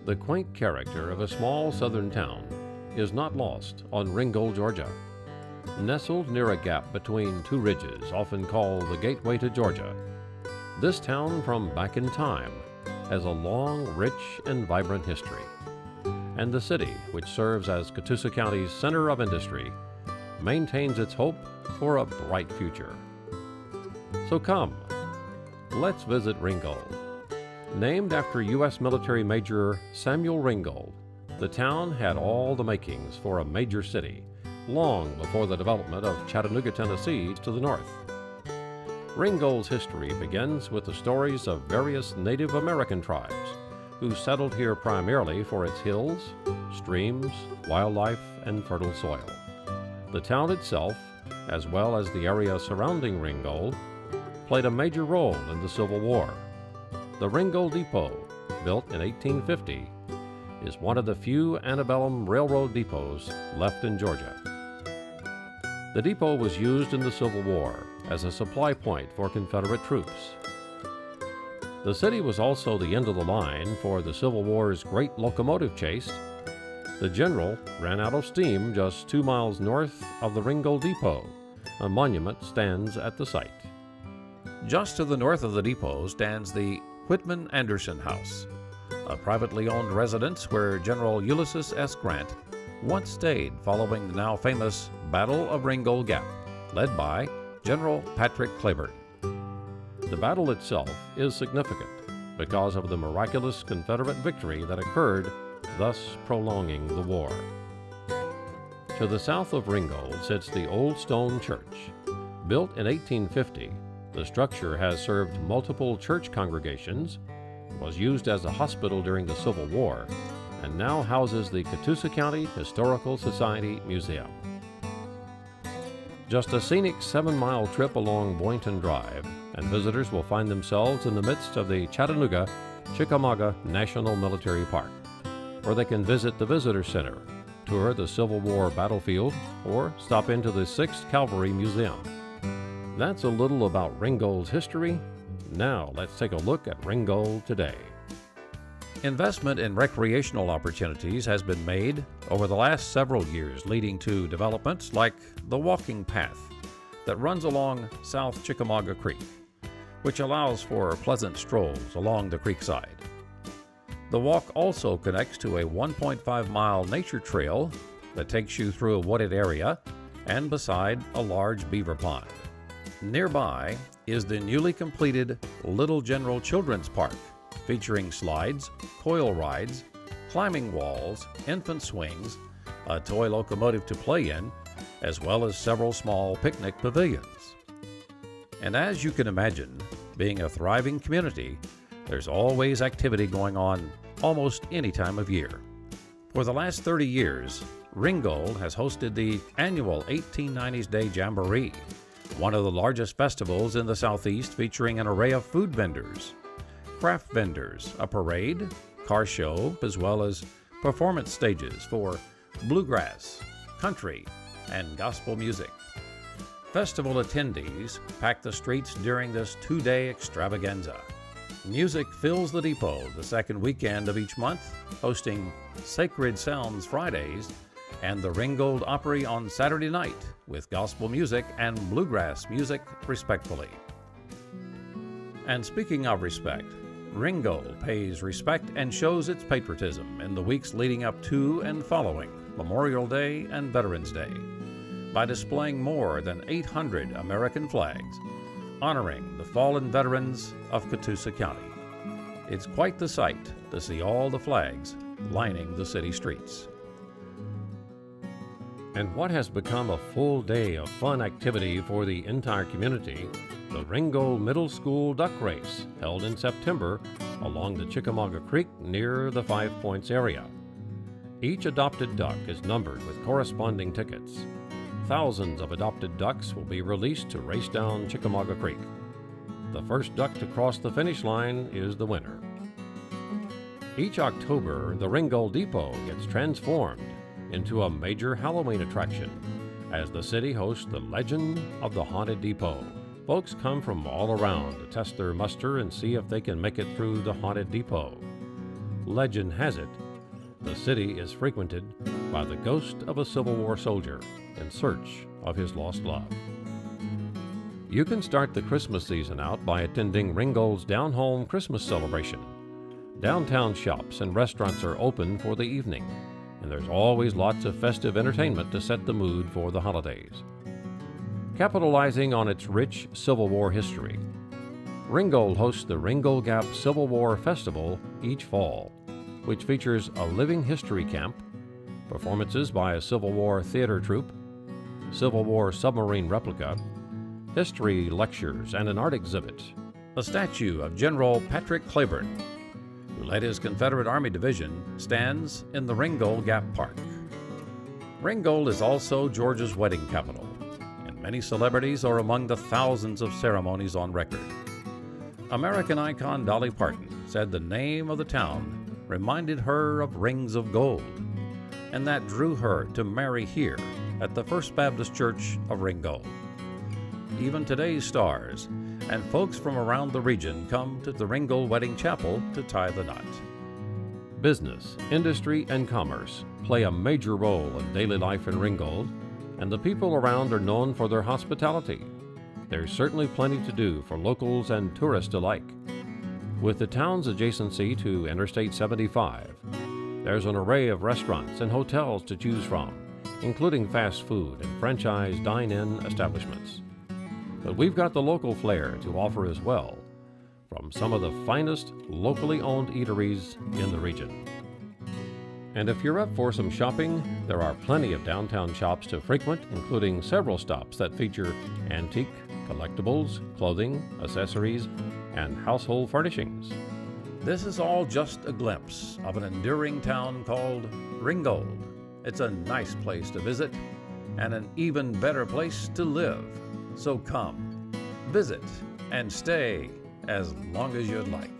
The quaint character of a small southern town is not lost on RInggold, Georgia. Nestled near a gap between two ridges, often called the Gateway to Georgia, this town from back in time has a long, rich, and vibrant history. And the city, which serves as Catoosa County's center of industry, maintains its hope for a bright future. So come, let's visit RInggold. Named after U.S. military Major Samuel RInggold, the town had all the makings for a major city long before the development of Chattanooga, Tennessee to the north. RInggold's history begins with the stories of various Native American tribes who settled here primarily for its hills, streams, wildlife, and fertile soil. The town itself, as well as the area surrounding RInggold, played a major role in the Civil War. The RInggold Depot, built in 1850, is one of the few antebellum railroad depots left in Georgia. The depot was used in the Civil War as a supply point for Confederate troops. The city was also the end of the line for the Civil War's great locomotive chase. The general ran out of steam just 2 miles north of the RInggold Depot. A monument stands at the site. Just to the north of the depot stands the Whitman Anderson House, a privately owned residence where General Ulysses S. Grant once stayed following the now famous Battle of RInggold Gap, led by General Patrick Cleburne. The battle itself is significant because of the miraculous Confederate victory that occurred, thus prolonging the war. To the south of RInggold sits the Old Stone Church. Built in 1850, the structure has served multiple church congregations, was used as a hospital during the Civil War, and now houses the Catoosa County Historical Society Museum. Just a scenic 7-mile trip along Boynton Drive, and visitors will find themselves in the midst of the Chattanooga-Chickamauga National Military Park, where they can visit the Visitor Center, tour the Civil War battlefield, or stop into the 6th Cavalry Museum. That's a little about RInggold's history. Now let's take a look at RInggold today. Investment in recreational opportunities has been made over the last several years, leading to developments like the walking path that runs along South Chickamauga Creek, which allows for pleasant strolls along the creekside. The walk also connects to a 1.5-mile nature trail that takes you through a wooded area and beside a large beaver pond. Nearby is the newly completed Little General Children's Park, featuring slides, coil rides, climbing walls, infant swings, a toy locomotive to play in, as well as several small picnic pavilions. And as you can imagine, being a thriving community, there's always activity going on almost any time of year. For the last 30 years, RInggold has hosted the annual 1890s Day Jamboree, one of the largest festivals in the Southeast, featuring an array of food vendors, craft vendors, a parade, car show, as well as performance stages for bluegrass, country, and gospel music. Festival attendees pack the streets during this 2-day extravaganza. Music fills the depot the second weekend of each month, hosting Sacred Sounds Fridays and the RInggold Opry on Saturday night with gospel music and bluegrass music, respectfully. And speaking of respect, RInggold pays respect and shows its patriotism in the weeks leading up to and following Memorial Day and Veterans Day by displaying more than 800 American flags honoring the fallen veterans of Catoosa County. It's quite the sight to see all the flags lining the city streets. And what has become a full day of fun activity for the entire community, the RInggold Middle School Duck Race, held in September along the Chickamauga Creek near the 5 Points area. Each adopted duck is numbered with corresponding tickets. Thousands of adopted ducks will be released to race down Chickamauga Creek. The first duck to cross the finish line is the winner. Each October, the RInggold Depot gets transformed into a major Halloween attraction as the city hosts the Legend of the Haunted Depot. Folks come from all around to test their muster and see if they can make it through the Haunted Depot. Legend has it, the city is frequented by the ghost of a Civil War soldier in search of his lost love. You can start the Christmas season out by attending RInggold's down-home Christmas celebration. Downtown shops and restaurants are open for the evening, and there's always lots of festive entertainment to set the mood for the holidays. Capitalizing on its rich Civil War history, RInggold hosts the RInggold Gap Civil War Festival each fall, which features a living history camp, performances by a Civil War theater troupe, Civil War submarine replica, history lectures, and an art exhibit. A statue of General Patrick Cleburne, who led his Confederate Army Division, stands in the RInggold Gap Park. RInggold is also Georgia's wedding capital, and many celebrities are among the thousands of ceremonies on record. American icon Dolly Parton said the name of the town reminded her of rings of gold, and that drew her to marry here at the First Baptist Church of RInggold. Even today's stars and folks from around the region come to the RInggold Wedding Chapel to tie the knot. Business, industry, and commerce play a major role in daily life in RInggold, and the people around are known for their hospitality. There's certainly plenty to do for locals and tourists alike. With the town's adjacency to Interstate 75, there's an array of restaurants and hotels to choose from, including fast food and franchise dine-in establishments. But we've got the local flair to offer as well, from some of the finest locally owned eateries in the region. And if you're up for some shopping, there are plenty of downtown shops to frequent, including several stops that feature antique, collectibles, clothing, accessories, and household furnishings. This is all just a glimpse of an enduring town called RInggold. It's a nice place to visit and an even better place to live. So come, visit, and stay as long as you'd like.